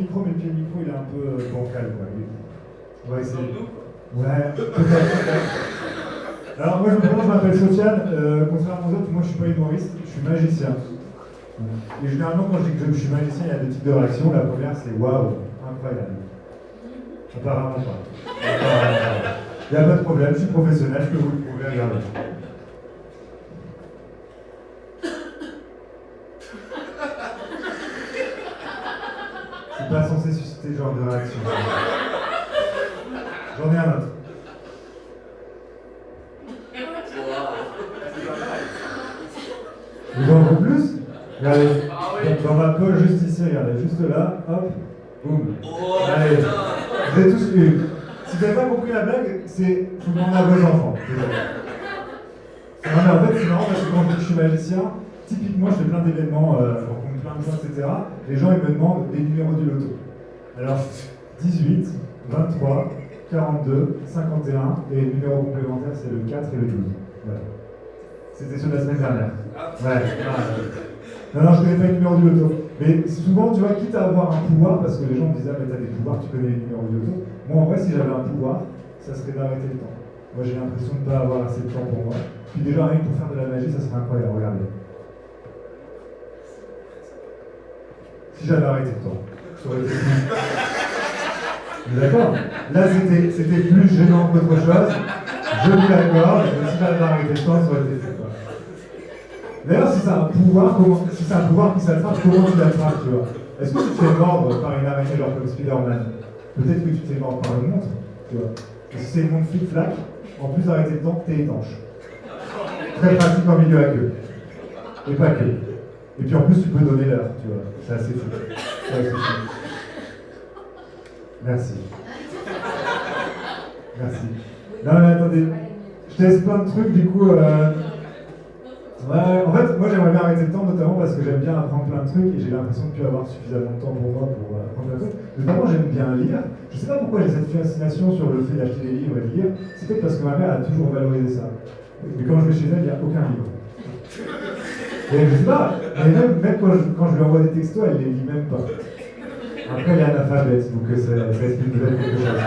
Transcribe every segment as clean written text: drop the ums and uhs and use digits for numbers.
micro, mais le pied micro, il est un peu bancal, quoi. On va essayer. Ouais, peut-être. Alors, moi, je me présente, je m'appelle Sofiane. Contrairement aux autres, moi, je suis pas humoriste, je suis magicien. Et généralement, quand je dis que je suis magicien, il y a deux types de réactions. La première, c'est waouh, incroyable. Apparemment pas. Il n'y a pas de problème, je suis professionnel, je peux vous le prouver, regardez. C'est pas censé susciter ce genre de réaction. J'en ai un autre. Vous en voulez plus? Regardez, dans ma poche, juste ici, regardez, juste là, hop, boum. Allez, vous avez tous eu. Si vous n'avez pas compris la blague, c'est faut demander à vos enfants. Non mais en fait c'est marrant parce que quand je suis magicien, typiquement je fais plein d'événements, je rencontre plein de gens, etc. Les gens ils me demandent les numéros du loto. Alors 18, 23, 42, 51 et les numéros complémentaires c'est le 4 et le 12. Voilà. C'était ceux de la semaine dernière. Ouais. Non, je connais pas les numéros du loto. Mais souvent, tu vois, quitte à avoir un pouvoir, parce que les gens me disent, ah, mais t'as des pouvoirs, tu connais les numéros du loto. Moi, en vrai, si j'avais un pouvoir, ça serait d'arrêter le temps. Moi, j'ai l'impression de ne pas avoir assez de temps pour moi. Puis déjà, rien que pour faire de la magie, ça serait incroyable. Regardez. Si j'avais arrêté le temps, ça aurait été plus. D'accord? Là, c'était plus gênant qu'autre chose. Je vous l'accorde, mais si j'avais arrêté le temps, ça aurait été plus. D'ailleurs, si c'est un pouvoir qui s'attrape, comment tu l'attrapes, tu vois? Est-ce que tu te fais mordre par une araignée genre comme Spider-Man? Peut-être que tu te fais mordre par une montre, tu vois. Et si c'est une montre flic-flac, en plus d'arrêter le temps, t'es étanche. Très pratique en milieu aqueux. Et pas que. Et puis en plus, tu peux donner l'heure, tu vois. C'est assez fou. C'est assez fou. Merci. Merci. Non mais attendez, je teste plein de trucs, du coup... Ouais, en fait, moi j'aimerais bien arrêter le temps, notamment parce que j'aime bien apprendre plein de trucs et j'ai l'impression de ne plus avoir suffisamment de temps pour moi pour apprendre plein de trucs. Notamment, j'aime bien lire. Je sais pas pourquoi j'ai cette fascination sur le fait d'acheter des livres et de lire. C'est peut-être parce que ma mère a toujours valorisé ça. Mais quand je vais chez elle, il n'y a aucun livre. Et je sais pas, mais même quand je lui envoie des textos, elle les lit même pas. Après, elle est analphabète, donc ça explique peut-être quelque chose.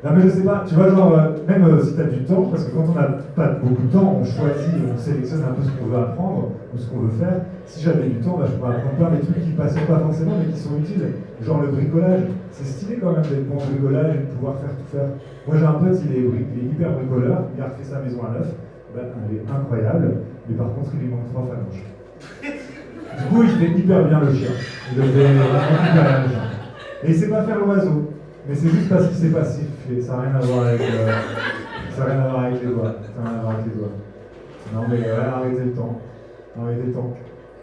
Non mais je sais pas, tu vois genre, même si tu as du temps, parce que quand on n'a pas beaucoup de temps, on choisit, on sélectionne un peu ce qu'on veut apprendre, ou ce qu'on veut faire. Si j'avais du temps, bah, je pourrais apprendre plein des trucs qui passent pas forcément, mais qui sont utiles. Genre le bricolage, c'est stylé quand même d'être bon en bricolage et de pouvoir faire tout faire. Moi j'ai un pote, il est hyper bricoleur, il a refait sa maison à neuf, bah, elle est incroyable, mais par contre il lui manque 3 phalanges. Du coup il fait hyper bien le chien, il le fait hyper bien le chien. Et il sait pas faire l'oiseau. Mais c'est juste parce qu'il s'est passif, ça n'a rien à voir avec ça n'a rien à voir avec les doigts. Ça n'a rien à voir avec les doigts. Non mais arrêtez le temps. Arrêtez le temps.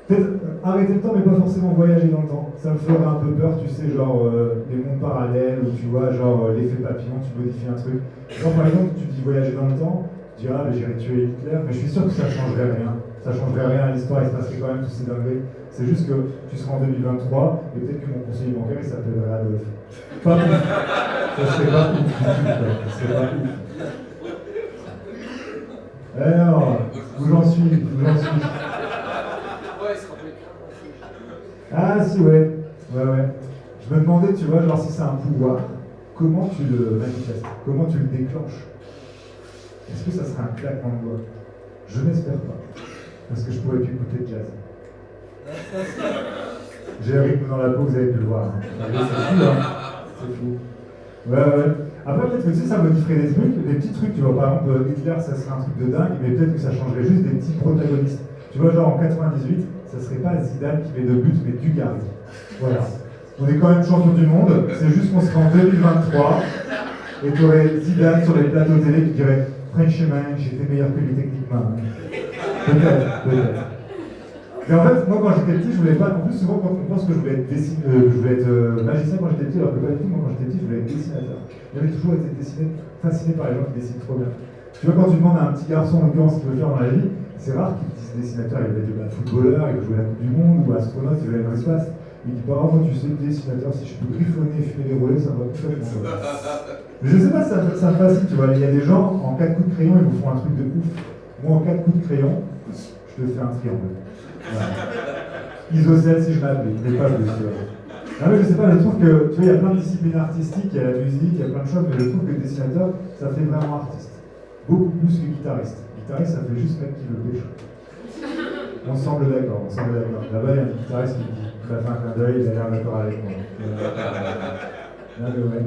Peut-être arrêter le temps mais pas forcément voyager dans le temps. Ça me ferait un peu peur, tu sais, genre les mondes parallèles où tu vois genre l'effet papillon, tu modifies un truc. Genre par exemple tu dis voyager dans le temps, tu dis ah mais j'irai tuer Hitler, mais je suis sûr que ça changerait rien. Ça changerait rien à l'histoire, il se passerait quand même tous ces dingueries. C'est juste que tu seras en 2023 et peut-être que mon conseiller bancaire il s'appellerait Adolphe. Pas ouf. Ça serait pas ouf du tout, ça serait pas ouf. Alors, où j'en suis? Ah si ouais. Je me demandais, tu vois, genre si c'est un pouvoir, comment tu le manifestes? Comment tu le déclenches? Est-ce que ça serait un claquement de doigts? Je n'espère pas. Parce que je pourrais plus écouter de jazz. J'ai un rythme dans la peau, vous avez pu le voir. C'est fou, hein? C'est fou. Ouais. Après, peut-être que tu sais, ça modifierait des petits trucs, tu vois. Par exemple, Hitler, ça serait un truc de dingue, mais peut-être que ça changerait juste des petits protagonistes. Tu vois, genre en 98, ça serait pas Zidane qui met 2 buts, mais Dugarry. Voilà. On est quand même champion du monde, c'est juste qu'on serait en 2023, et tu aurais Zidane sur les plateaux télé qui dirait Franchement, j'étais meilleur que lui techniquement. Peut-être. Mais en fait, moi quand j'étais petit, je voulais pas. En plus, souvent quand on pense que je voulais être magicien quand j'étais petit, alors que pas du tout, moi quand j'étais petit, je voulais être dessinateur. J'avais toujours été fasciné par les gens qui dessinent trop bien. Tu vois, quand tu demandes à un petit garçon en l'occurrence ce qu'il veut faire dans la vie, c'est rare qu'il te dise dessinateur, il veut être footballeur, il veut jouer la Coupe du Monde, ou astronaute, il veut aller dans l'espace. Il dit pas, moi tu sais, dessinateur, si je peux griffonner, fumer des roulets, ça me va tout à fait. Mais je sais pas si ça me fascine, tu vois. Il y a des gens, en 4 coups de crayon, ils vous font un truc de ouf. Moi, en 4 coups de crayon, je te fais un triangle. Voilà. Isocèle si je m'applique, mais pas plus. Ah oui, je sais pas, je trouve que, tu vois, il y a plein de disciplines artistiques, il y a la musique, il y a plein de choses, mais je trouve que dessinateur, ça fait vraiment artiste. Beaucoup plus que guitariste. Guitariste, ça fait juste mec qui veut pécho. On semble d'accord, on semble d'accord. Là-bas, il y a un guitariste qui m'a fait un clin d'œil, il a l'air d'accord avec moi. Non, mais ouais.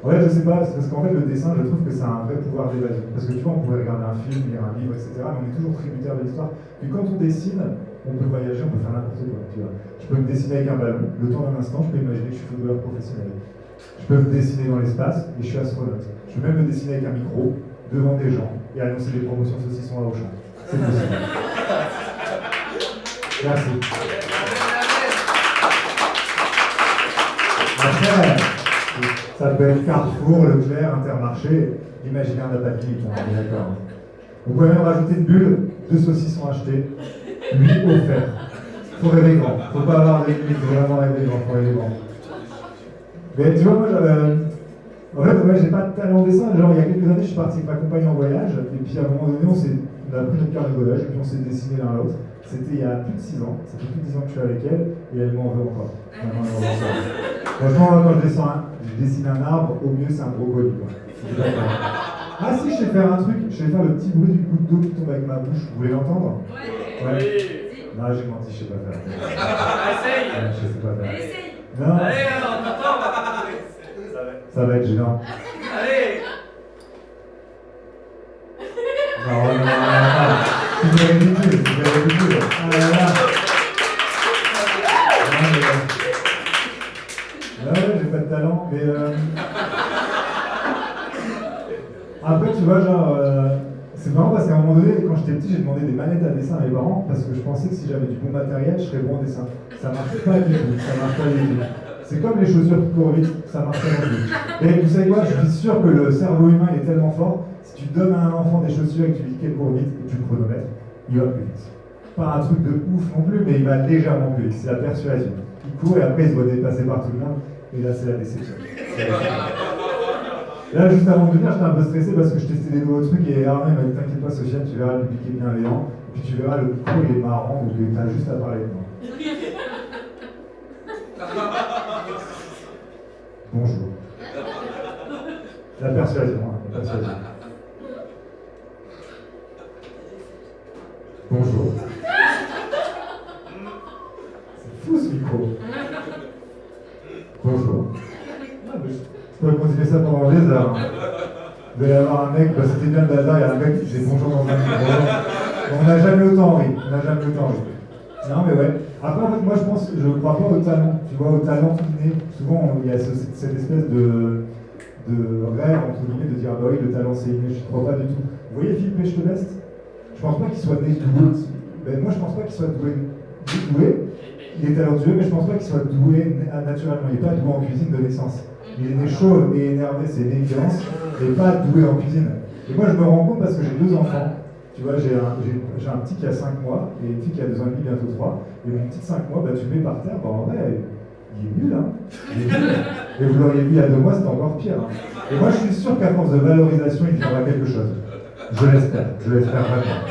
Ouais, je sais pas, parce qu'en fait, le dessin, je trouve que ça a un vrai pouvoir d'évasion. Parce que tu vois, on pourrait regarder un film, lire un livre, etc., mais on est toujours tributaire de l'histoire. Puis quand on dessine, on peut voyager, on peut faire n'importe quoi, tu vois. Je peux me dessiner avec un ballon, le temps d'un instant, je peux imaginer que je suis footballeur professionnel. Je peux me dessiner dans l'espace, et je suis astronaute. Je peux même me dessiner avec un micro, devant des gens, et annoncer des promotions saucissons à Auchan. C'est possible. Merci. Après, ça peut être Carrefour, Leclerc, Intermarché, l'imaginaire n'a pas de limite, on est d'accord. Vous pouvez même rajouter une bulle, 2 saucissons achetés, 8 offerts. Faut rêver grand, faut pas avoir de limite, faut vraiment rêver grand, faut rêver grand. Mais tu vois, moi, en fait, ouais, j'ai pas de talent en dessin. Genre, il y a quelques années, je suis parti avec ma compagne en voyage, et puis à un moment donné, on a pris notre carte de voyage, et puis on s'est dessiné l'un l'autre. C'était il y a plus de 6 ans, ça fait plus de 10 ans que je suis avec elle, et elle m'en veut encore. Franchement, quand je dessine un arbre, au mieux c'est un brocoli. Ah si, je sais faire un truc, je sais faire le petit bruit du goutte d'eau qui tombe avec ma bouche. Vous voulez l'entendre? Ouais. Non, j'ai menti, je sais pas faire. Essaye. Je sais pas faire. Essaye. Non. Allez, alors, t'entends. Ça va être gênant. Allez. Non. C'est ridicule, c'est ridicule. Ah là là. Ouais, j'ai pas de talent, mais après, tu vois, genre, c'est marrant parce qu'à un moment donné, quand j'étais petit, j'ai demandé des manettes à dessin à mes parents parce que je pensais que si j'avais du bon matériel, je serais bon en dessin. Ça marche pas du tout, ça marche pas du tout. C'est comme les chaussures qui courent vite, ça marche pas non plus. Et vous savez quoi, je suis sûr que le cerveau humain est tellement fort, si tu donnes à un enfant des chaussures et que tu lui dis qu'elle court vite et que tu le chronomètres, il va plus vite. Pas un truc de ouf non plus, mais il va légèrement plus vite, c'est la persuasion. Il court et après il se voit dépasser par tout le monde, et là c'est la déception. Là, juste avant de venir, j'étais un peu stressé parce que je testais des nouveaux trucs et Arnaud m'a dit t'inquiète pas, Sofiane, tu verras, le public est bienveillant, et puis tu verras, le cours il est marrant, donc t'as juste à parler de moi. Bonjour. La persuasion, hein, la persuasion. Bonjour. C'est fou ce micro. Bonjour. Ah, mais je pourrais continuer ça pendant des heures. Il doit y avoir un mec, bah, c'était bien le bazar, il y a un mec qui disait bonjour dans un micro. On n'a jamais autant ri. On n'a jamais autant ri. Non mais ouais. Après en fait moi je crois pas au talent. Tu vois, au talent inné. Souvent il y a cette espèce de rêve entre guillemets de dire ah bah oui le talent c'est inné, je crois pas du tout. Vous voyez Philippe Pechtebest? Je pense pas qu'il soit né doué. Ben, moi je pense pas qu'il soit doué. Il est talentueux, mais je pense pas qu'il soit doué naturellement. Il n'est pas doué en cuisine de naissance. Il est né chaud et énervé, c'est une évidence, et pas doué en cuisine. Et moi je me rends compte parce que j'ai 2 enfants. Tu vois, j'ai un petit qui a 5 mois et une fille qui a 2 ans et demi, bientôt 3. Et mon petit de 5 mois, bah, tu le mets par terre, bah, en vrai, il est nul. Hein. Il est nul. Et vous l'auriez vu il y a 2 mois, c'était encore pire. Hein. Et moi, je suis sûr qu'à force de valorisation, il viendra quelque chose. Je l'espère vraiment.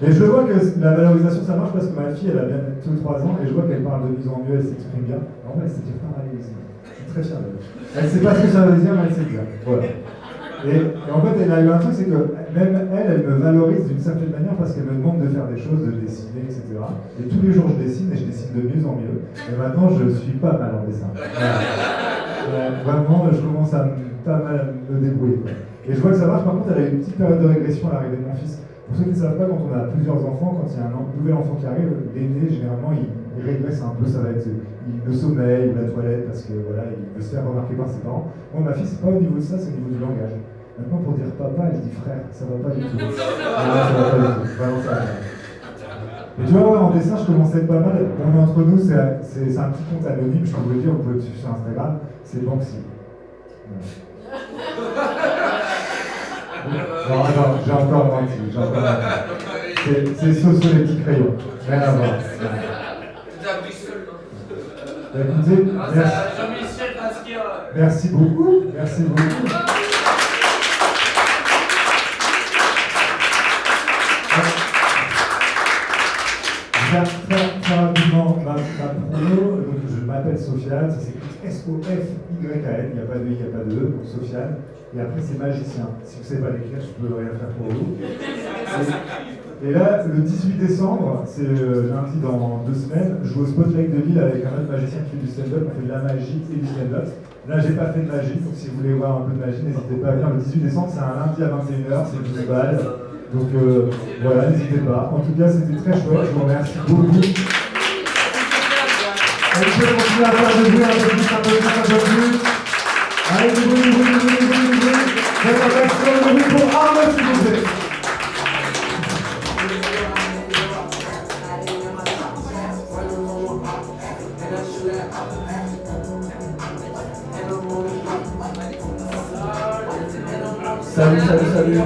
Et je vois que la valorisation, ça marche parce que ma fille, elle a bientôt 3 ans et je vois qu'elle parle de mieux en mieux, elle s'exprime bien. En vrai, elle s'est dit, je suis très fier d'elle. Elle ne sait pas ce que ça veut dire, mais elle sait bien. Voilà. Et en fait, elle a eu un truc, c'est que même elle me valorise d'une certaine manière parce qu'elle me demande de faire des choses, de dessiner, etc. Et tous les jours, je dessine et je dessine de mieux en mieux. Et maintenant, je suis pas mal en dessin. Vraiment, je commence à pas mal me débrouiller. Quoi. Et je vois que ça marche. Par contre, elle a eu une petite période de régression à l'arrivée de mon fils. Pour ceux qui ne savent pas, quand on a plusieurs enfants, quand il y a un nouvel enfant qui arrive, l'aîné, généralement, il régresse un peu. Ça va être le sommeil ou la toilette parce que voilà, il veut se faire remarquer par ses parents. Moi, ma fille, c'est pas au niveau de ça, c'est au niveau du langage. Maintenant, pour dire papa, elle dit frère, ça va pas du tout. Ça va pas du tout. Vraiment, ça va pas. Et tu vois, ouais, en dessin, je commence à être pas mal. On est entre nous, c'est un petit compte anonyme, je peux vous le dire, vous pouvez le suivre sur Instagram, c'est Banksy. Non, j'ai encore menti, c'est Soso les petits crayons. Rien à voir. Écoutez, merci beaucoup. Merci beaucoup. Très rapidement, ma promo, donc m'appelle Sofiane, ça s'écrit S-O-F-Y-A-N, il n'y a pas de I, il n'y a pas de E, donc Sofiane. Et après, c'est magicien. Si vous ne savez pas l'écrire, je peux rien faire pour vous. Et là, le 18 décembre, c'est lundi dans 2 semaines, je joue au Spotlight de Lille avec un autre magicien qui fait du stand-up, on fait de la magie et du stand-up. Là, j'ai pas fait de magie, donc si vous voulez voir un peu de magie, n'hésitez pas à venir. Le 18 décembre, c'est un lundi à 21h, c'est 12 balles. Donc voilà, n'hésitez pas. En tout cas, c'était très chouette, je vous remercie beaucoup. Et vous pouvez continuer à faire de bruit un peu plus, un peu plus, un peu plus. Allez, du bruit, du bruit, du bruit, du bruit, du bruit. Faites un maximum de bruit pour Arnaud, s'il vous plaît. Salut, salut, salut.